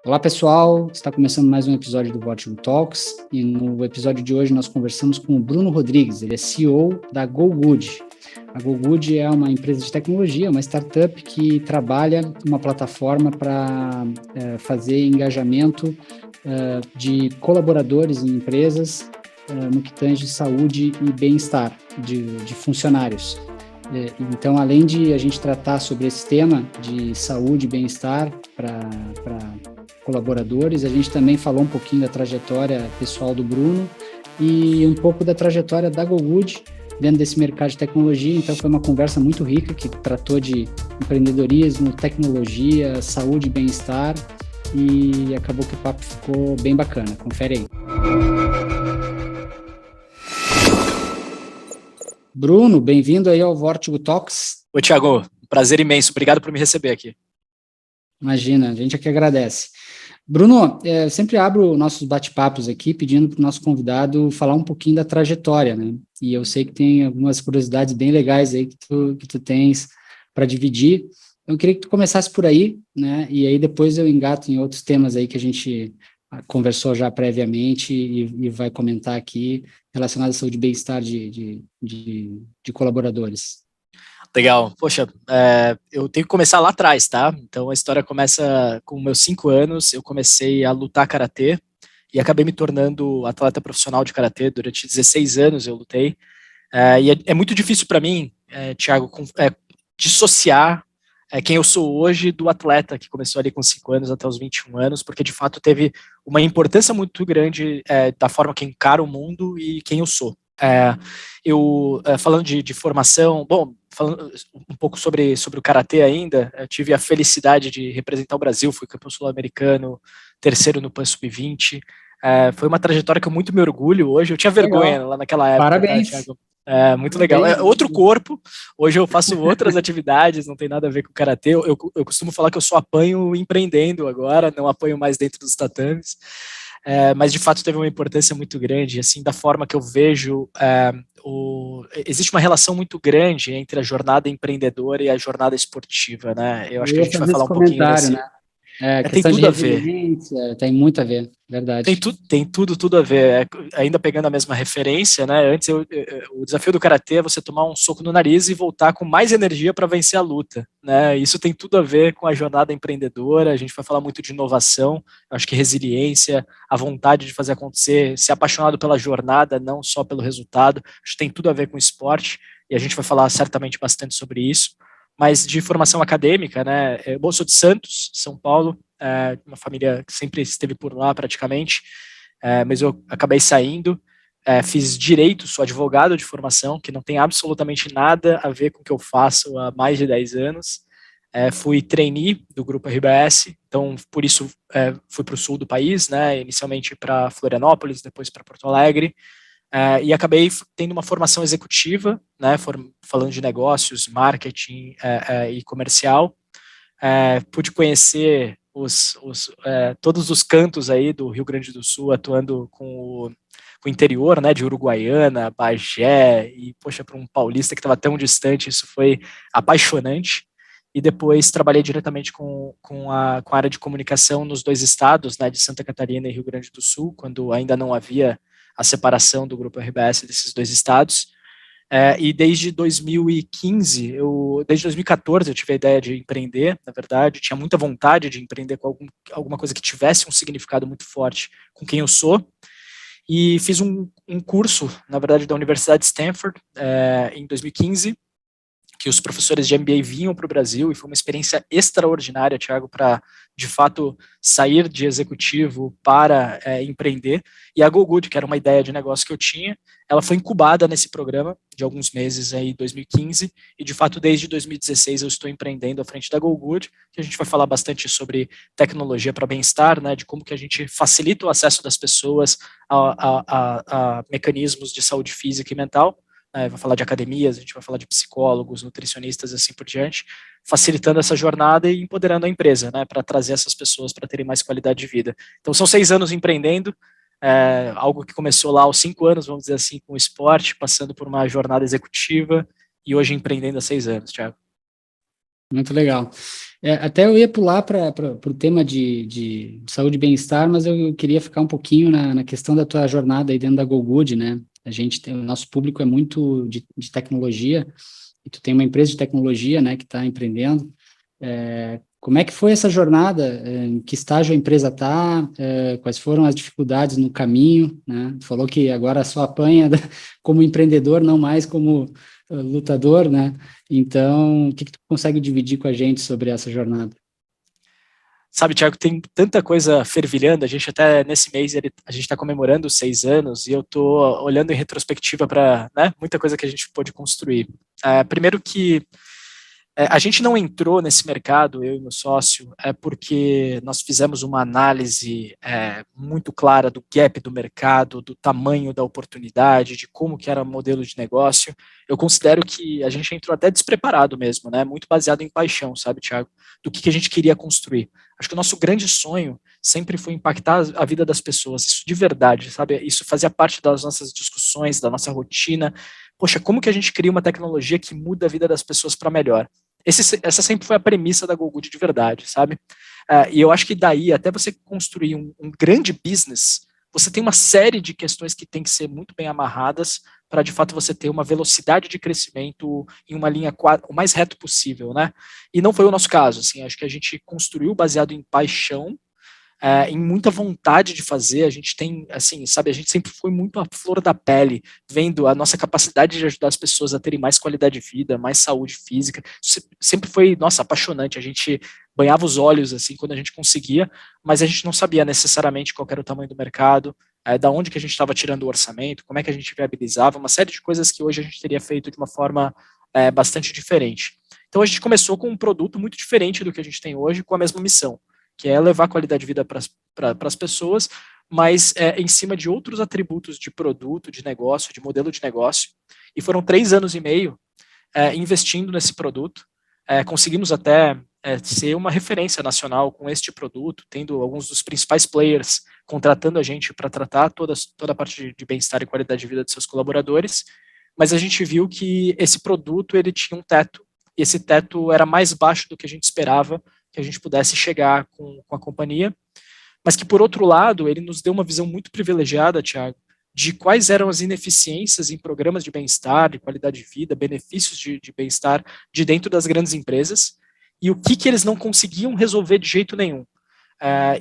Olá, pessoal. Está começando mais um episódio do Vortigo Talks e no episódio de hoje nós conversamos com o Bruno Rodrigues. Ele é CEO da GoGood. A GoGood é uma empresa de tecnologia, uma startup que trabalha uma plataforma para fazer engajamento de colaboradores em empresas no que tange saúde e bem-estar de funcionários. Então, além de a gente tratar sobre esse tema de saúde e bem-estar para colaboradores, a gente também falou um pouquinho da trajetória pessoal do Bruno e um pouco da trajetória da GoGood dentro desse mercado de tecnologia. Então, foi uma conversa muito rica que tratou de empreendedorismo, tecnologia, saúde e bem-estar e acabou que o papo ficou bem bacana. Confere aí. Bruno, bem-vindo aí ao Vortigo Talks. Oi, Thiago, prazer imenso, obrigado por me receber aqui. Imagina, a gente aqui agradece. Bruno, sempre abro nossos bate-papos aqui pedindo para o nosso convidado falar um pouquinho da trajetória, né? E eu sei que tem algumas curiosidades bem legais aí que tu tens para dividir. Eu queria que tu começasse por aí, né? E aí depois eu engato em outros temas aí que a gente conversou já previamente e vai comentar aqui relacionados à saúde e bem-estar de colaboradores. Legal, poxa, eu tenho que começar lá atrás, tá? Então a história começa com meus 5 anos, eu comecei a lutar karatê e acabei me tornando atleta profissional de karatê. Durante 16 anos eu lutei, e é muito difícil para mim, Thiago, dissociar quem eu sou hoje do atleta que começou ali com 5 anos até os 21 anos, porque de fato teve uma importância muito grande da forma que eu encaro o mundo e quem eu sou. Falando de formação, bom, falando um pouco sobre o karatê ainda, eu tive a felicidade de representar o Brasil, fui campeão sul-americano, terceiro no PAN Sub-20. Foi uma trajetória que eu muito me orgulho hoje. Eu tinha vergonha Legal. lá naquela época, Parabéns. tá, Thiago? Muito legal. Outro corpo. Hoje eu faço outras atividades, não tem nada a ver com o karatê. Eu costumo falar que eu só apanho empreendendo agora, não apanho mais dentro dos tatames. Mas de fato teve uma importância muito grande, assim, da forma que eu vejo existe uma relação muito grande entre a jornada empreendedora e a jornada esportiva, né? Eu acho que a gente vai falar um pouquinho desse. Né? Tem Questão de tudo a ver. resiliência, tem muito a ver, verdade. Tem tudo a ver. Ainda pegando a mesma referência, né? Antes, o desafio do karatê é você tomar um soco no nariz e voltar com mais energia para vencer a luta, né? Isso tem tudo a ver com a jornada empreendedora. A gente vai falar muito de inovação. Eu acho que resiliência, a vontade de fazer acontecer, ser apaixonado pela jornada, não só pelo resultado. Acho que tem tudo a ver com esporte e a gente vai falar certamente bastante sobre isso. Mas de formação acadêmica, né? Eu sou de Santos, São Paulo. Uma família que sempre esteve por lá praticamente, mas eu acabei saindo, fiz direito, sou advogado de formação, que não tem absolutamente nada a ver com o que eu faço há mais de 10 anos. Fui trainee do Grupo RBS, então por isso fui para o sul do país, né, inicialmente para Florianópolis, depois para Porto Alegre, e acabei tendo uma formação executiva, né, falando de negócios, marketing e comercial. Pude conhecer todos os cantos aí do Rio Grande do Sul, atuando com o interior, né, de Uruguaiana, Bagé, e, poxa, para um paulista que estava tão distante, isso foi apaixonante. E depois trabalhei diretamente com a área de comunicação nos 2 estados, né, de Santa Catarina e Rio Grande do Sul, quando ainda não havia a separação do Grupo RBS desses 2 estados. E desde 2015, desde 2014 eu tive a ideia de empreender, na verdade, tinha muita vontade de empreender com alguma coisa que tivesse um significado muito forte com quem eu sou, e fiz um curso, na verdade, da Universidade de Stanford, em 2015, que os professores de MBA vinham para o Brasil, e foi uma experiência extraordinária, Thiago, para, de fato, sair de executivo para empreender. E a GoGood, que era uma ideia de negócio que eu tinha, ela foi incubada nesse programa de alguns meses aí, 2015, e de fato desde 2016 eu estou empreendendo à frente da GoGood, que a gente vai falar bastante sobre tecnologia para bem-estar, né, de como que a gente facilita o acesso das pessoas a mecanismos de saúde física e mental. Vai falar de academias, a gente vai falar de psicólogos, nutricionistas, assim por diante, facilitando essa jornada e empoderando a empresa, né, para trazer essas pessoas para terem mais qualidade de vida. Então são 6 anos empreendendo, algo que começou lá aos 5 anos, vamos dizer assim, com o esporte, passando por uma jornada executiva e hoje empreendendo há 6 anos, Thiago. Muito legal. Até eu ia pular para o tema de saúde e bem-estar, mas eu queria ficar um pouquinho na questão da tua jornada aí dentro da GoGood, né? O nosso público é muito de tecnologia, e tu tem uma empresa de tecnologia, né, que está empreendendo. Como é que foi essa jornada? Em que estágio a empresa está? Quais foram as dificuldades no caminho, né? Tu falou que agora só apanha como empreendedor, não mais como lutador, né? Então, o que tu consegue dividir com a gente sobre essa jornada? Sabe, Thiago, tem tanta coisa fervilhando, a gente até nesse mês, a gente está comemorando os 6 anos, e eu estou olhando em retrospectiva para, né, muita coisa que a gente pôde construir. Primeiro que a gente não entrou nesse mercado, eu e meu sócio, porque nós fizemos uma análise muito clara do gap do mercado, do tamanho da oportunidade, de como que era o modelo de negócio. Eu considero que a gente entrou até despreparado mesmo, né? Muito baseado em paixão, sabe, Thiago? Do que a gente queria construir. Acho que o nosso grande sonho sempre foi impactar a vida das pessoas, isso de verdade, sabe? Isso fazia parte das nossas discussões, da nossa rotina. Poxa, como que a gente cria uma tecnologia que muda a vida das pessoas para melhor? Essa sempre foi a premissa da GoGood de verdade, sabe? E eu acho que daí, até você construir um grande business, você tem uma série de questões que tem que ser muito bem amarradas para, de fato, você ter uma velocidade de crescimento em uma linha o mais reto possível, né? E não foi o nosso caso, assim, acho que a gente construiu baseado em paixão, em muita vontade de fazer. A gente tem, assim, sabe, a gente sempre foi muito à flor da pele, vendo a nossa capacidade de ajudar as pessoas a terem mais qualidade de vida, mais saúde física. Sempre foi, nossa, apaixonante. A gente banhava os olhos, assim, quando a gente conseguia, mas a gente não sabia necessariamente qual era o tamanho do mercado, da onde que a gente estava tirando o orçamento, como é que a gente viabilizava, uma série de coisas que hoje a gente teria feito de uma forma bastante diferente. Então a gente começou com um produto muito diferente do que a gente tem hoje, com a mesma missão, que é levar qualidade de vida para as pessoas, mas em cima de outros atributos de produto, de negócio, de modelo de negócio. E foram 3 anos e meio investindo nesse produto. Conseguimos até ser uma referência nacional com este produto, tendo alguns dos principais players contratando a gente para tratar toda a parte de bem-estar e qualidade de vida de seus colaboradores, mas a gente viu que esse produto ele tinha um teto, e esse teto era mais baixo do que a gente esperava que a gente pudesse chegar com a companhia, mas que, por outro lado, ele nos deu uma visão muito privilegiada, Thiago, de quais eram as ineficiências em programas de bem-estar, de qualidade de vida, benefícios de bem-estar de dentro das grandes empresas, e o que eles não conseguiam resolver de jeito nenhum.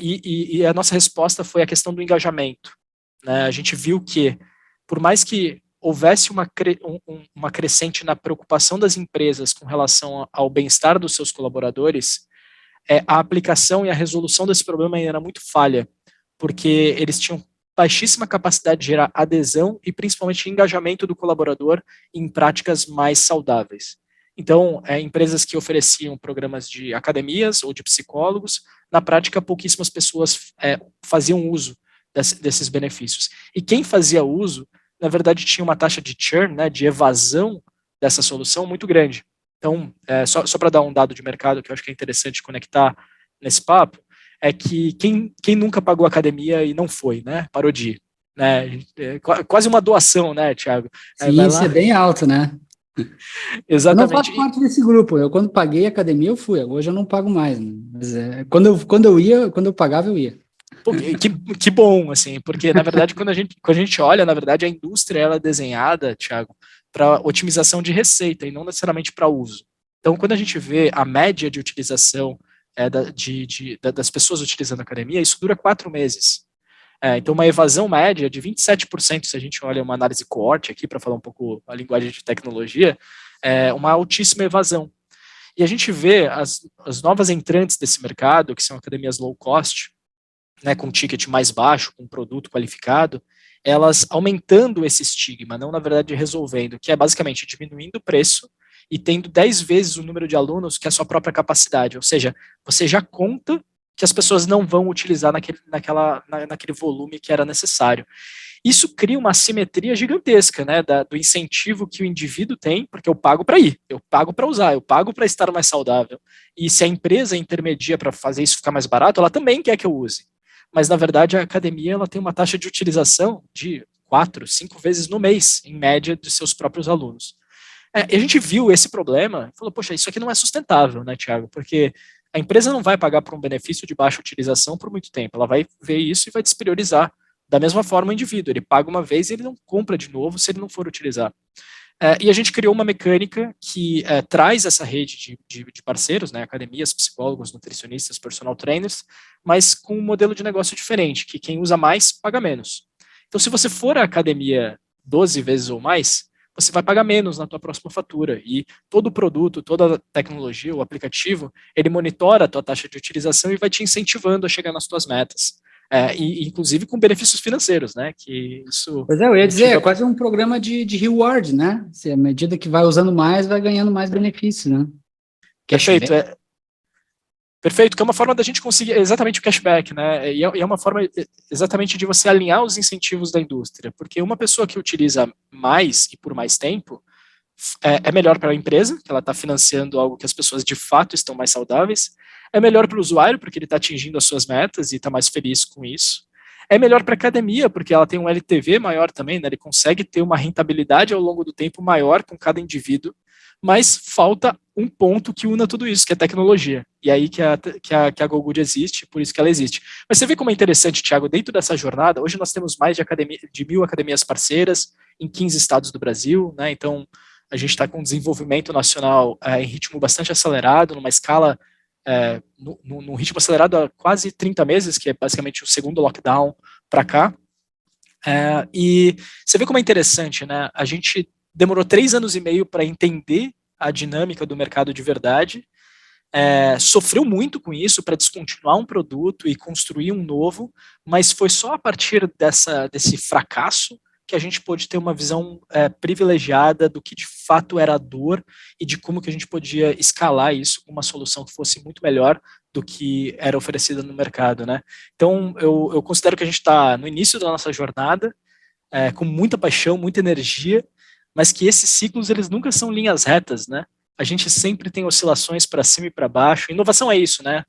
E a nossa resposta foi a questão do engajamento. Né? A gente viu que, por mais que houvesse uma crescente na preocupação das empresas com relação ao bem-estar dos seus colaboradores, a aplicação e a resolução desse problema ainda era muito falha, porque eles tinham baixíssima capacidade de gerar adesão e principalmente engajamento do colaborador em práticas mais saudáveis. Então, empresas que ofereciam programas de academias ou de psicólogos, na prática, pouquíssimas pessoas faziam uso desses benefícios. E quem fazia uso, na verdade, tinha uma taxa de churn, né, de evasão dessa solução muito grande. Então, só para dar um dado de mercado que eu acho que é interessante conectar nesse papo, é que quem nunca pagou academia e não foi, né? Parou de ir. Né? Quase uma doação, né, Thiago? Sim, isso é bem alto, né? Eu não Exatamente. faço parte desse grupo. Eu, quando paguei academia, eu fui. Hoje eu não pago mais. Né? Mas, quando eu pagava, eu ia. Pô, que bom, assim, porque, na verdade, quando a gente olha, na verdade, a indústria ela é desenhada, Thiago, para otimização de receita e não necessariamente para uso. Então, quando a gente vê a média de utilização das pessoas utilizando a academia, isso dura 4 meses. Então, uma evasão média de 27%, se a gente olha uma análise cohort aqui, para falar um pouco a linguagem de tecnologia, é uma altíssima evasão. E a gente vê as novas entrantes desse mercado, que são academias low cost, né, com ticket mais baixo, com produto qualificado, elas aumentando esse estigma, não na verdade resolvendo, que é basicamente diminuindo o preço e tendo 10 vezes o número de alunos que a sua própria capacidade, ou seja, você já conta que as pessoas não vão utilizar naquele volume que era necessário. Isso cria uma assimetria gigantesca, né, do incentivo que o indivíduo tem, porque eu pago para ir, eu pago para usar, eu pago para estar mais saudável. E se a empresa intermedia para fazer isso ficar mais barato, ela também quer que eu use. Mas, na verdade, a academia ela tem uma taxa de utilização de 4, 5 vezes no mês, em média, de seus próprios alunos. E a gente viu esse problema e falou, poxa, isso aqui não é sustentável, né, Thiago? Porque a empresa não vai pagar por um benefício de baixa utilização por muito tempo. Ela vai ver isso e vai despriorizar. Da mesma forma, o indivíduo, ele paga uma vez e ele não compra de novo se ele não for utilizar. E a gente criou uma mecânica que traz essa rede de parceiros, né, academias, psicólogos, nutricionistas, personal trainers, mas com um modelo de negócio diferente, que quem usa mais paga menos. Então, se você for à academia 12 vezes ou mais, você vai pagar menos na tua próxima fatura. E todo o produto, toda a tecnologia, o aplicativo, ele monitora a tua taxa de utilização e vai te incentivando a chegar nas tuas metas. E inclusive com benefícios financeiros, né? Que isso. Pois é, eu ia dizer, é quase um programa de reward, né? Se à medida que vai usando mais, vai ganhando mais benefícios, né? Perfeito. Perfeito, que é uma forma da gente conseguir exatamente o cashback, né? E é uma forma exatamente de você alinhar os incentivos da indústria, porque uma pessoa que utiliza mais e por mais tempo é melhor para a empresa, que ela está financiando algo que as pessoas de fato estão mais saudáveis, é melhor para o usuário, porque ele está atingindo as suas metas e está mais feliz com isso. É melhor para a academia, porque ela tem um LTV maior também, né? Ele consegue ter uma rentabilidade ao longo do tempo maior com cada indivíduo, mas falta um ponto que una tudo isso, que é tecnologia. E aí que a GoGood existe, por isso que ela existe. Mas você vê como é interessante, Thiago, dentro dessa jornada, hoje nós temos mais de 1.000 academias parceiras em 15 estados do Brasil, né? Então, a gente está com um desenvolvimento nacional em ritmo bastante acelerado, numa escala, num ritmo acelerado há quase 30 meses, que é basicamente o segundo lockdown para cá. E você vê como é interessante, né? A gente demorou 3 anos e meio para entender a dinâmica do mercado de verdade, sofreu muito com isso para descontinuar um produto e construir um novo, mas foi só a partir desse fracasso que a gente pôde ter uma visão privilegiada do que de fato era a dor e de como que a gente podia escalar isso com uma solução que fosse muito melhor do que era oferecida no mercado, né? Então, eu considero que a gente está no início da nossa jornada, com muita paixão, muita energia, mas que esses ciclos, eles nunca são linhas retas, né? A gente sempre tem oscilações para cima e para baixo. Inovação é isso, né?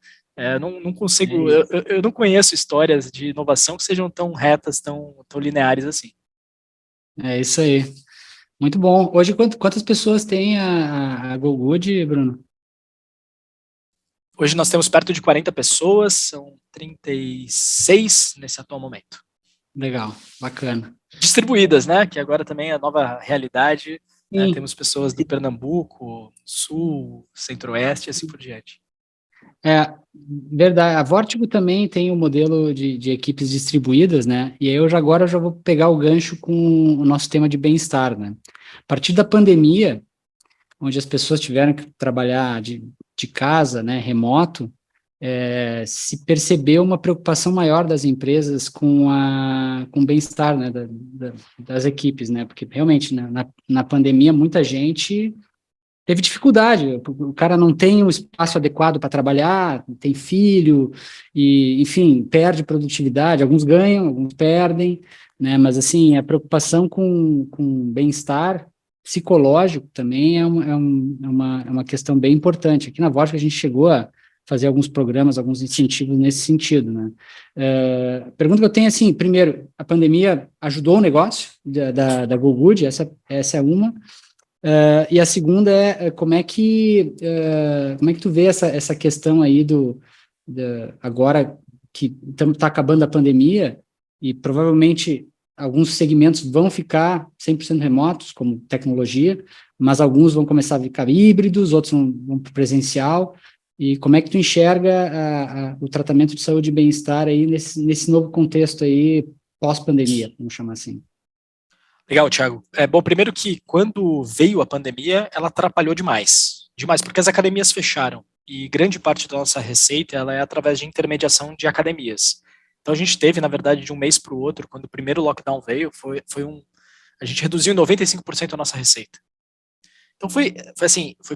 Não consigo, eu não conheço histórias de inovação que sejam tão retas, tão lineares assim. É isso aí. Muito bom. Hoje, quantas pessoas tem a GoGood, Bruno? Hoje nós temos perto de 40 pessoas, são 36 nesse atual momento. Legal, bacana. Distribuídas, né? Que agora também é a nova realidade. Né? Temos pessoas do Pernambuco, Sul, Centro-Oeste e assim por diante. Verdade. A Vortigo também tem um modelo de equipes distribuídas, né? E aí agora eu já vou pegar o gancho com o nosso tema de bem-estar, né? A partir da pandemia, onde as pessoas tiveram que trabalhar de casa, né, remoto, se percebeu uma preocupação maior das empresas com o bem-estar, né, das equipes, né? Porque realmente, né, na pandemia, muita gente teve dificuldade, o cara não tem o espaço adequado para trabalhar, tem filho, e, enfim, perde produtividade, alguns ganham, alguns perdem, né, mas, assim, a preocupação com bem-estar psicológico também é uma questão bem importante. Aqui na Vortex a gente chegou a fazer alguns programas, alguns incentivos nesse sentido, né. Pergunta que eu tenho, assim, primeiro, a pandemia ajudou o negócio da GoGood, essa é uma. E a segunda é como é que tu vê essa questão aí agora que está acabando a pandemia e provavelmente alguns segmentos vão ficar 100% remotos, como tecnologia, mas alguns vão começar a ficar híbridos, outros vão para presencial, e como é que tu enxerga o tratamento de saúde e bem-estar aí nesse novo contexto aí pós-pandemia, vamos chamar assim? Legal, Thiago. Bom, primeiro que quando veio a pandemia, ela atrapalhou demais. Demais, porque as academias fecharam. E grande parte da nossa receita ela é através de intermediação de academias. Então a gente teve, na verdade, de um mês para o outro, quando o primeiro lockdown veio, a gente reduziu em 95% a nossa receita. Então foi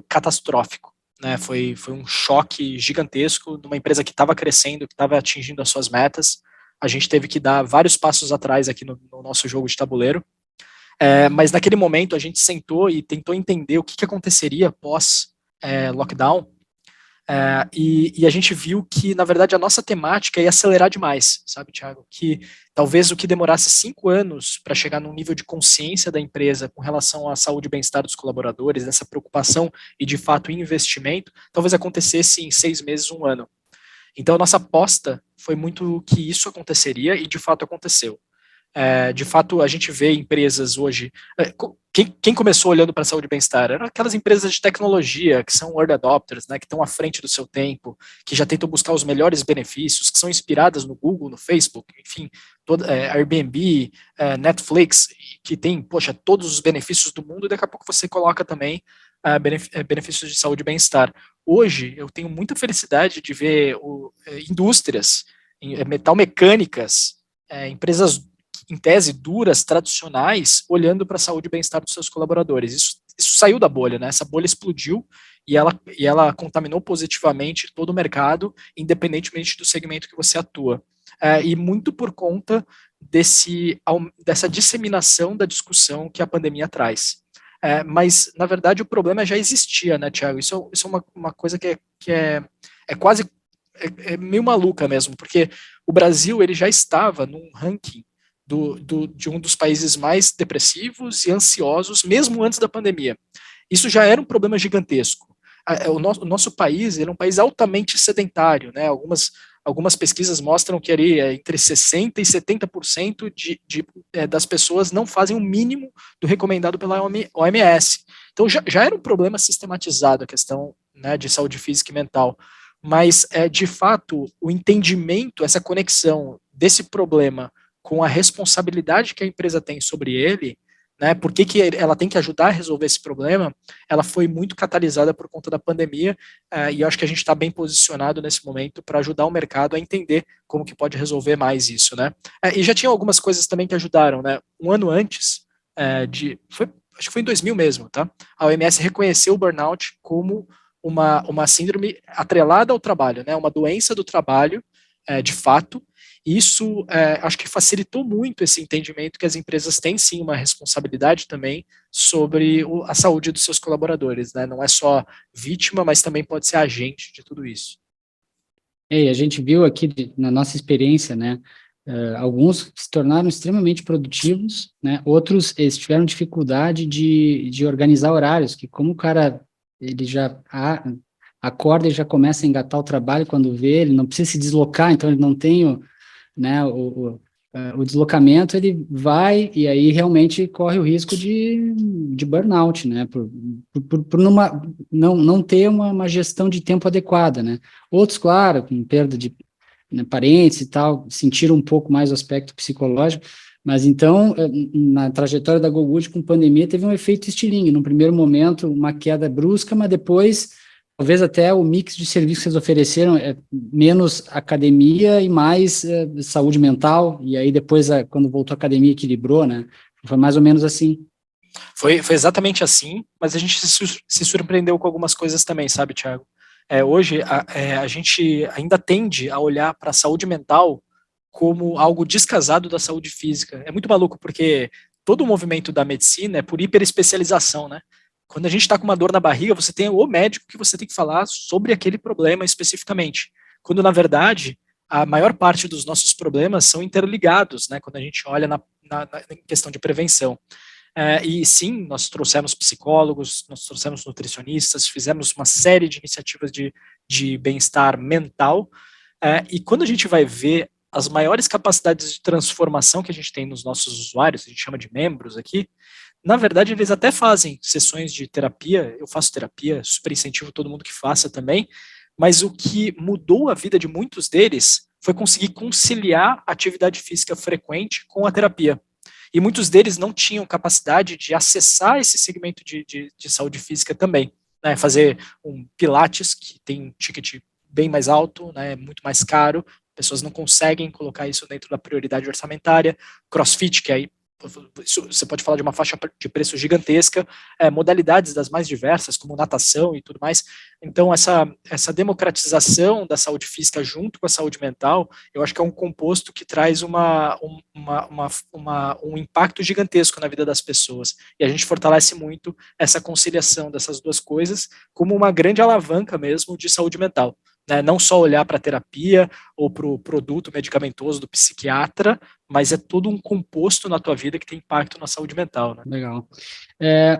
catastrófico. Né? Foi um choque gigantesco numa empresa que estava crescendo, que estava atingindo as suas metas. A gente teve que dar vários passos atrás aqui no nosso jogo de tabuleiro. Mas naquele momento a gente sentou e tentou entender o que aconteceria pós lockdown, E a gente viu que, na verdade, a nossa temática ia acelerar demais, sabe, Thiago? Que talvez o que demorasse 5 anos para chegar num nível de consciência da empresa com relação à saúde e bem-estar dos colaboradores, essa preocupação e, de fato, investimento, talvez acontecesse em 6 meses, 1 ano. Então, a nossa aposta foi muito que isso aconteceria e, de fato, aconteceu. De fato, a gente vê empresas hoje. Quem começou olhando para a saúde e bem-estar eram aquelas empresas de tecnologia que são early adopters, né, que estão à frente do seu tempo, que já tentam buscar os melhores benefícios, que são inspiradas no Google, no Facebook, enfim, Airbnb, Netflix, que tem, poxa, todos os benefícios do mundo, e daqui a pouco você coloca também benefícios de saúde e bem-estar. Hoje, eu tenho muita felicidade de ver indústrias metalmecânicas, empresas em tese, duras, tradicionais, olhando para a saúde e bem-estar dos seus colaboradores. Isso saiu da bolha, né? Essa bolha explodiu e ela contaminou positivamente todo o mercado, independentemente do segmento que você atua. E muito por conta dessa disseminação da discussão que a pandemia traz. Mas, na verdade, o problema já existia, né, Thiago? Isso é uma coisa que é quase meio maluca mesmo, porque o Brasil ele já estava num ranking de um dos países mais depressivos e ansiosos, mesmo antes da pandemia. Isso já era um problema gigantesco. O nosso país é um país altamente sedentário, né? Algumas pesquisas mostram que ali entre 60% e 70% das pessoas não fazem o mínimo do recomendado pela OMS. Então já era um problema sistematizado a questão, né, de saúde física e mental. Mas, de fato, o entendimento, essa conexão desse problema com a responsabilidade que a empresa tem sobre ele, né, por que ela tem que ajudar a resolver esse problema, ela foi muito catalisada por conta da pandemia, e eu acho que a gente está bem posicionado nesse momento para ajudar o mercado a entender como que pode resolver mais isso, né. E já tinha algumas coisas também que ajudaram, né, 1 ano antes, acho que foi em 2000 mesmo, tá, a OMS reconheceu o burnout como uma síndrome atrelada ao trabalho, né, uma doença do trabalho, de fato. Isso acho que facilitou muito esse entendimento que as empresas têm sim uma responsabilidade também sobre a saúde dos seus colaboradores, né? Não é só vítima, mas também pode ser agente de tudo isso. E a gente viu aqui na nossa experiência, né, alguns se tornaram extremamente produtivos, né, outros eles tiveram dificuldade de organizar horários, que como o cara ele já acorda e já começa a engatar o trabalho quando vê, ele não precisa se deslocar, então ele não tem né, o deslocamento, ele vai e aí realmente corre o risco de burnout, né, por não ter uma gestão de tempo adequada, né. Outros, claro, com perda de, né, parentes e tal, sentiram um pouco mais o aspecto psicológico, mas então, na trajetória da GoGood com pandemia, teve um efeito estilingue, no primeiro momento uma queda brusca, mas depois talvez até o mix de serviços que eles ofereceram é menos academia e mais saúde mental, e aí depois, quando voltou à academia, equilibrou, né? Foi mais ou menos assim. Foi exatamente assim, mas a gente se surpreendeu com algumas coisas também, sabe, Thiago? Hoje, a gente ainda tende a olhar para a saúde mental como algo descasado da saúde física. É muito maluco, porque todo o movimento da medicina é por hiperespecialização, né? Quando a gente está com uma dor na barriga, você tem o médico que você tem que falar sobre aquele problema especificamente. Quando, na verdade, a maior parte dos nossos problemas são interligados, né? Quando a gente olha na questão de prevenção. E sim, nós trouxemos psicólogos, nós trouxemos nutricionistas, fizemos uma série de iniciativas de bem-estar mental, e quando a gente vai ver as maiores capacidades de transformação que a gente tem nos nossos usuários, a gente chama de membros aqui, na verdade eles até fazem sessões de terapia, eu faço terapia, super incentivo todo mundo que faça também, mas o que mudou a vida de muitos deles foi conseguir conciliar a atividade física frequente com a terapia. E muitos deles não tinham capacidade de acessar esse segmento de saúde física também. Né? Fazer um Pilates, que tem um ticket bem mais alto, né? Muito mais caro, pessoas não conseguem colocar isso dentro da prioridade orçamentária. CrossFit, que aí você pode falar de uma faixa de preço gigantesca, modalidades das mais diversas, como natação e tudo mais. Então, essa democratização da saúde física junto com a saúde mental, eu acho que é um composto que traz um impacto gigantesco na vida das pessoas. E a gente fortalece muito essa conciliação dessas duas coisas como uma grande alavanca mesmo de saúde mental. Né? Não só olhar para a terapia ou para o produto medicamentoso do psiquiatra, mas é todo um composto na tua vida que tem impacto na saúde mental. Né? Legal.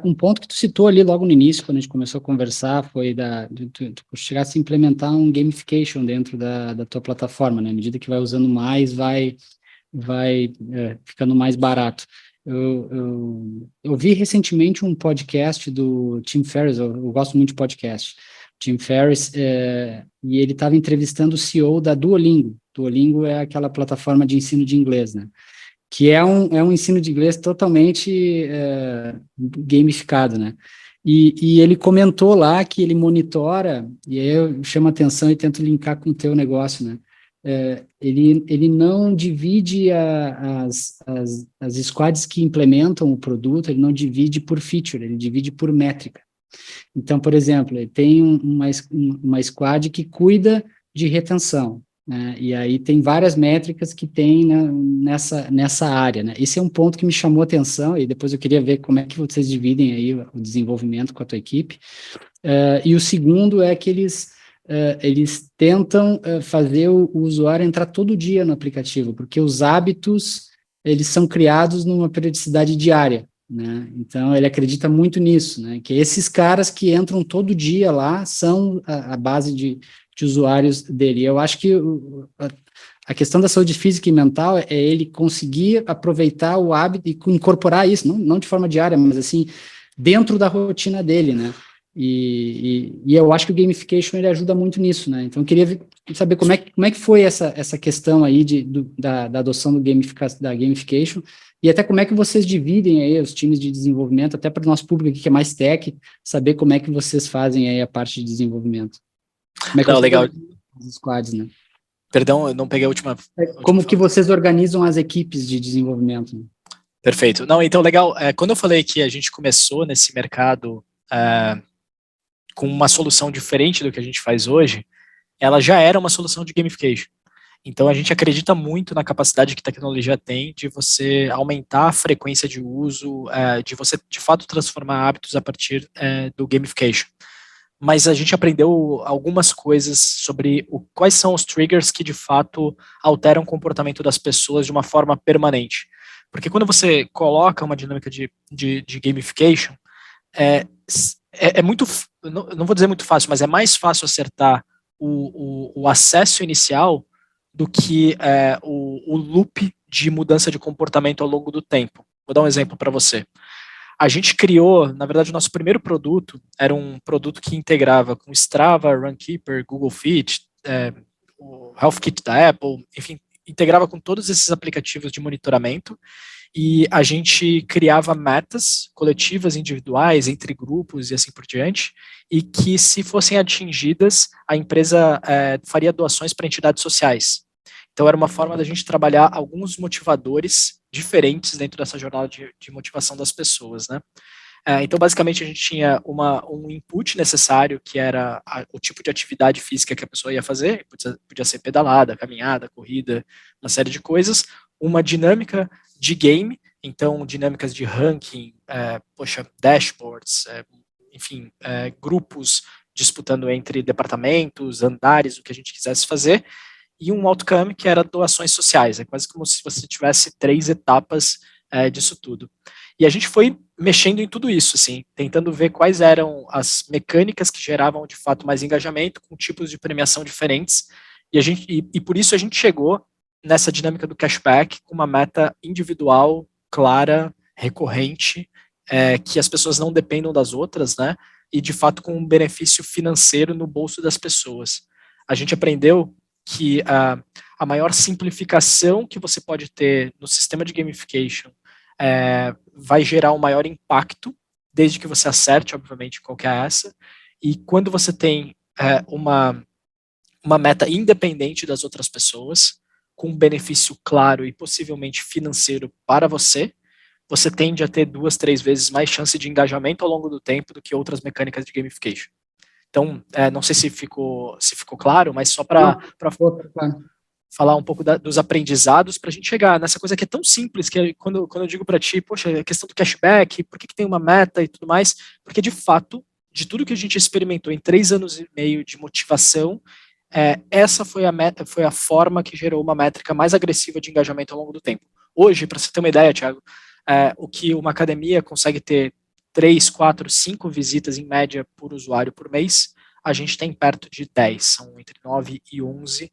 Um ponto que tu citou ali logo no início, quando a gente começou a conversar, foi tu chegasse a implementar um gamification dentro da tua plataforma, né? À medida que vai usando mais, vai ficando mais barato. Eu vi recentemente um podcast do Tim Ferriss, eu gosto muito de podcast, Tim Ferriss, e ele estava entrevistando o CEO da Duolingo. Duolingo é aquela plataforma de ensino de inglês, né? Que é um ensino de inglês totalmente gamificado, né? E ele comentou lá que ele monitora, e aí eu chamo a atenção e tento linkar com o teu negócio, né? Ele não divide as squads que implementam o produto, ele não divide por feature, ele divide por métrica. Então, por exemplo, ele tem uma squad que cuida de retenção, né? E aí tem várias métricas que tem, né, nessa área, né? Esse é um ponto que me chamou a atenção, e depois eu queria ver como é que vocês dividem aí o desenvolvimento com a tua equipe. E o segundo é que eles tentam fazer o usuário entrar todo dia no aplicativo, porque os hábitos, eles são criados numa periodicidade diária, né? Então, ele acredita muito nisso, né? Que esses caras que entram todo dia lá são a base de usuários dele. Eu acho que a questão da saúde física e mental é ele conseguir aproveitar o hábito e incorporar isso, não de forma diária, mas assim, dentro da rotina dele, né? E eu acho que o gamification ele ajuda muito nisso, né? Então eu queria saber como é que foi essa questão aí da adoção da gamification, e até como é que vocês dividem aí os times de desenvolvimento, até para o nosso público aqui que é mais tech, saber como é que vocês fazem aí a parte de desenvolvimento. Como é que Não, legal. Os squads, né? Perdão, eu não peguei a última. Como que vocês organizam as equipes de desenvolvimento? Né? Perfeito. Não, então, legal. Quando eu falei que a gente começou nesse mercado com uma solução diferente do que a gente faz hoje, ela já era uma solução de gamification. Então, a gente acredita muito na capacidade que a tecnologia tem de você aumentar a frequência de uso, de você, de fato, transformar hábitos a partir do gamification. Mas a gente aprendeu algumas coisas sobre quais são os triggers que, de fato, alteram o comportamento das pessoas de uma forma permanente. Porque quando você coloca uma dinâmica de gamification, é muito, não vou dizer muito fácil, mas é mais fácil acertar o acesso inicial do que o loop de mudança de comportamento ao longo do tempo. Vou dar um exemplo para você. A gente criou, na verdade, o nosso primeiro produto era um produto que integrava com Strava, Runkeeper, Google Fit, o Health Kit da Apple, enfim, integrava com todos esses aplicativos de monitoramento, e a gente criava metas coletivas, individuais, entre grupos e assim por diante, e que, se fossem atingidas, a empresa faria doações para entidades sociais. Então, era uma forma da gente trabalhar alguns motivadores diferentes dentro dessa jornada de motivação das pessoas, né? Então, basicamente, a gente tinha um input necessário, que era o tipo de atividade física que a pessoa ia fazer, podia ser pedalada, caminhada, corrida, uma série de coisas, uma dinâmica de game, então, dinâmicas de ranking, dashboards, enfim, grupos disputando entre departamentos, andares, o que a gente quisesse fazer, e um outcome que era doações sociais. É quase como se você tivesse 3 etapas disso tudo. E a gente foi mexendo em tudo isso, assim, tentando ver quais eram as mecânicas que geravam, de fato, mais engajamento, com tipos de premiação diferentes, e por isso a gente chegou nessa dinâmica do cashback com uma meta individual, clara, recorrente, que as pessoas não dependam das outras, né, e, de fato, com um benefício financeiro no bolso das pessoas. A gente aprendeu que a maior simplificação que você pode ter no sistema de gamification vai gerar um maior impacto, desde que você acerte, obviamente, qual que é essa, e quando você tem uma meta independente das outras pessoas, com um benefício claro e possivelmente financeiro para você, você tende a ter 2, 3 vezes mais chance de engajamento ao longo do tempo do que outras mecânicas de gamification. Então, não sei se ficou claro, mas só para falar um pouco dos aprendizados para a gente chegar nessa coisa que é tão simples, que quando eu digo para ti, poxa, a questão do cashback, por que tem uma meta e tudo mais, porque de fato, de tudo que a gente experimentou em 3 anos e meio de motivação, essa foi a forma que gerou uma métrica mais agressiva de engajamento ao longo do tempo. Hoje, para você ter uma ideia, Thiago, o que uma academia consegue ter 3, 4, 5 visitas em média por usuário por mês, a gente tem perto de 10, são entre 9 e 11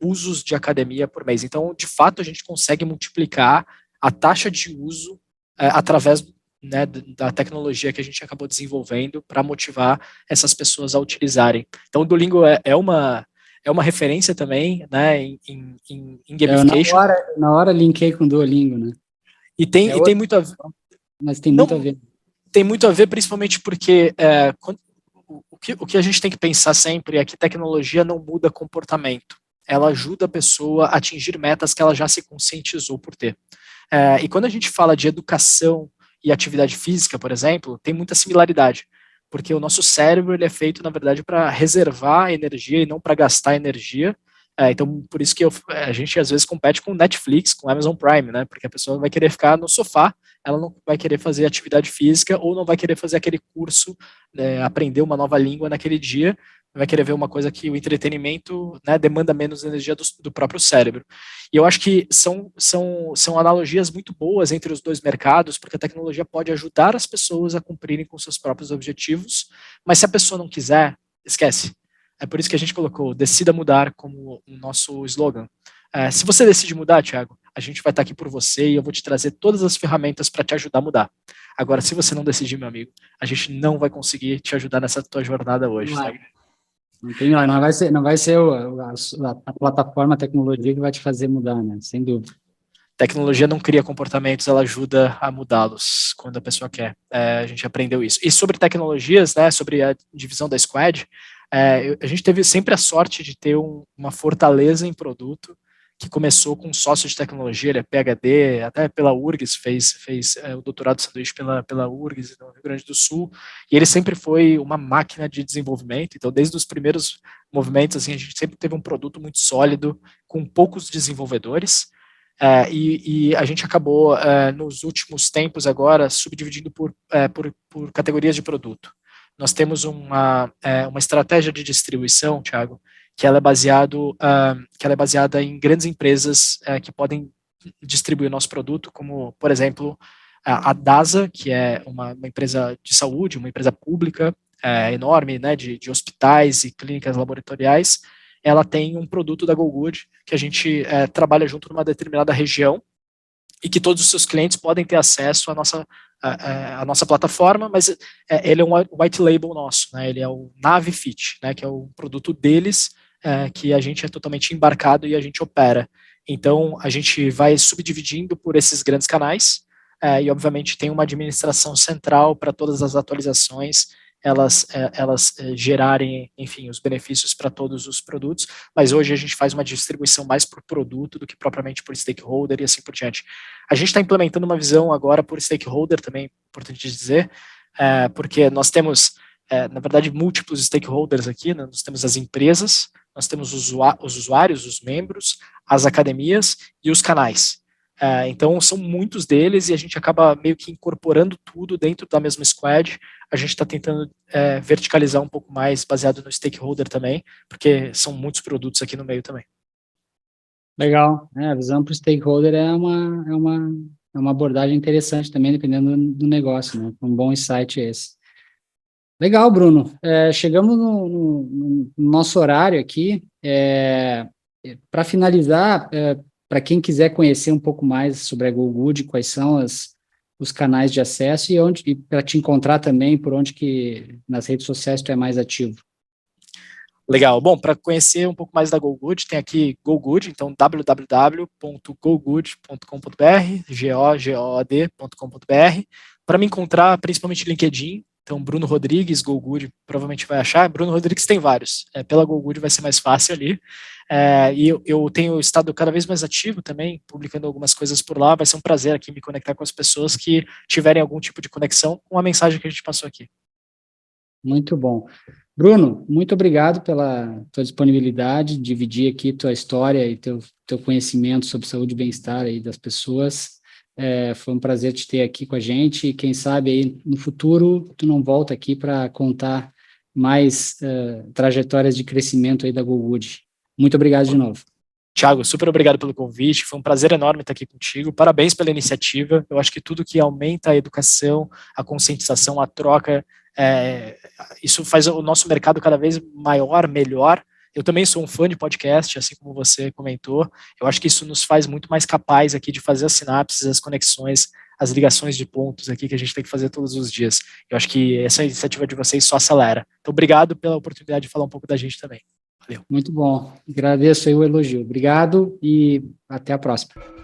usos de academia por mês. Então, de fato, a gente consegue multiplicar a taxa de uso através, né, da tecnologia que a gente acabou desenvolvendo para motivar essas pessoas a utilizarem. Então, o Duolingo é uma referência também, né, em gamification. Na hora linkei com o Duolingo, né? E tem muito a ver. Mas tem muito a ver. Tem muito a ver, principalmente porque o que a gente tem que pensar sempre é que tecnologia não muda comportamento. Ela ajuda a pessoa a atingir metas que ela já se conscientizou por ter. E quando a gente fala de educação e atividade física, por exemplo, tem muita similaridade, porque o nosso cérebro ele é feito, na verdade, para reservar energia e não para gastar energia. Então, por isso que a gente às vezes compete com Netflix, com Amazon Prime, né? Porque a pessoa vai querer ficar no sofá, ela não vai querer fazer atividade física ou não vai querer fazer aquele curso, aprender uma nova língua naquele dia, vai querer ver uma coisa que o entretenimento, né, demanda menos energia do próprio cérebro. E eu acho que são analogias muito boas entre os dois mercados, porque a tecnologia pode ajudar as pessoas a cumprirem com seus próprios objetivos, mas se a pessoa não quiser, esquece. É por isso que a gente colocou Decida Mudar como o nosso slogan. Se você decide mudar, Thiago, a gente vai estar aqui por você e eu vou te trazer todas as ferramentas para te ajudar a mudar. Agora, se você não decidir, meu amigo, a gente não vai conseguir te ajudar nessa tua jornada hoje. Não vai ser a plataforma, a tecnologia que vai te fazer mudar, né? Sem dúvida. Tecnologia não cria comportamentos, ela ajuda a mudá-los quando a pessoa quer. A gente aprendeu isso. E sobre tecnologias, né, sobre a divisão da Squad, a gente teve sempre a sorte de ter uma fortaleza em produto que começou com um sócio de tecnologia, ele é PhD, até pela URGS, fez o doutorado de sanduíche pela URGS no Rio Grande do Sul, e ele sempre foi uma máquina de desenvolvimento. Então, desde os primeiros movimentos, assim, a gente sempre teve um produto muito sólido, com poucos desenvolvedores, e a gente acabou, nos últimos tempos agora, subdividindo por categorias de produto. Nós temos uma estratégia de distribuição, Thiago, que ela é baseada em grandes empresas que podem distribuir o nosso produto, como, por exemplo, a DASA, que é uma empresa de saúde, uma empresa pública enorme, né, de hospitais e clínicas laboratoriais. Ela tem um produto da GoGood que a gente trabalha junto numa determinada região e que todos os seus clientes podem ter acesso à nossa plataforma, mas ele é um white label nosso, né? Ele é o Navifit, né? Que é o produto deles, que a gente é totalmente embarcado e a gente opera. Então, a gente vai subdividindo por esses grandes canais e, obviamente, tem uma administração central para todas as atualizações, elas gerarem, enfim, os benefícios para todos os produtos, mas hoje a gente faz uma distribuição mais por produto do que propriamente por stakeholder e assim por diante. A gente está implementando uma visão agora por stakeholder também, importante dizer, porque nós temos, na verdade, múltiplos stakeholders aqui, né? Nós temos as empresas, nós temos os usuários, os membros, as academias e os canais. Então, são muitos deles e a gente acaba meio que incorporando tudo dentro da mesma squad. A gente está tentando verticalizar um pouco mais, baseado no stakeholder também, porque são muitos produtos aqui no meio também. Legal. A visão para o stakeholder é uma abordagem interessante também, dependendo do negócio, né? Um bom insight esse. Legal, Bruno. Chegamos no nosso horário aqui. Para finalizar, para quem quiser conhecer um pouco mais sobre a GoGood, quais são os canais de acesso e para te encontrar também, por onde que nas redes sociais tu é mais ativo. Legal. Bom, para conhecer um pouco mais da GoGood, tem aqui GoGood, então www.gogood.com.br, gogood.com.br. Para me encontrar, principalmente LinkedIn, Então, Bruno Rodrigues, GoGood, provavelmente vai achar. Bruno Rodrigues tem vários. Pela GoGood vai ser mais fácil ali. E eu tenho estado cada vez mais ativo também, publicando algumas coisas por lá. Vai ser um prazer aqui me conectar com as pessoas que tiverem algum tipo de conexão com a mensagem que a gente passou aqui. Muito bom. Bruno, muito obrigado pela tua disponibilidade, dividir aqui tua história e teu conhecimento sobre saúde e bem-estar aí das pessoas. Foi um prazer te ter aqui com a gente e quem sabe aí no futuro tu não volta aqui para contar mais trajetórias de crescimento aí da GoGood. Muito obrigado de novo. Thiago, super obrigado pelo convite, foi um prazer enorme estar aqui contigo, parabéns pela iniciativa, eu acho que tudo que aumenta a educação, a conscientização, a troca, isso faz o nosso mercado cada vez maior, melhor. Eu também sou um fã de podcast, assim como você comentou, eu acho que isso nos faz muito mais capaz aqui de fazer as sinapses, as conexões, as ligações de pontos aqui que a gente tem que fazer todos os dias. Eu acho que essa iniciativa de vocês só acelera. Então, obrigado pela oportunidade de falar um pouco da gente também. Valeu. Muito bom. Agradeço aí o elogio. Obrigado e até a próxima.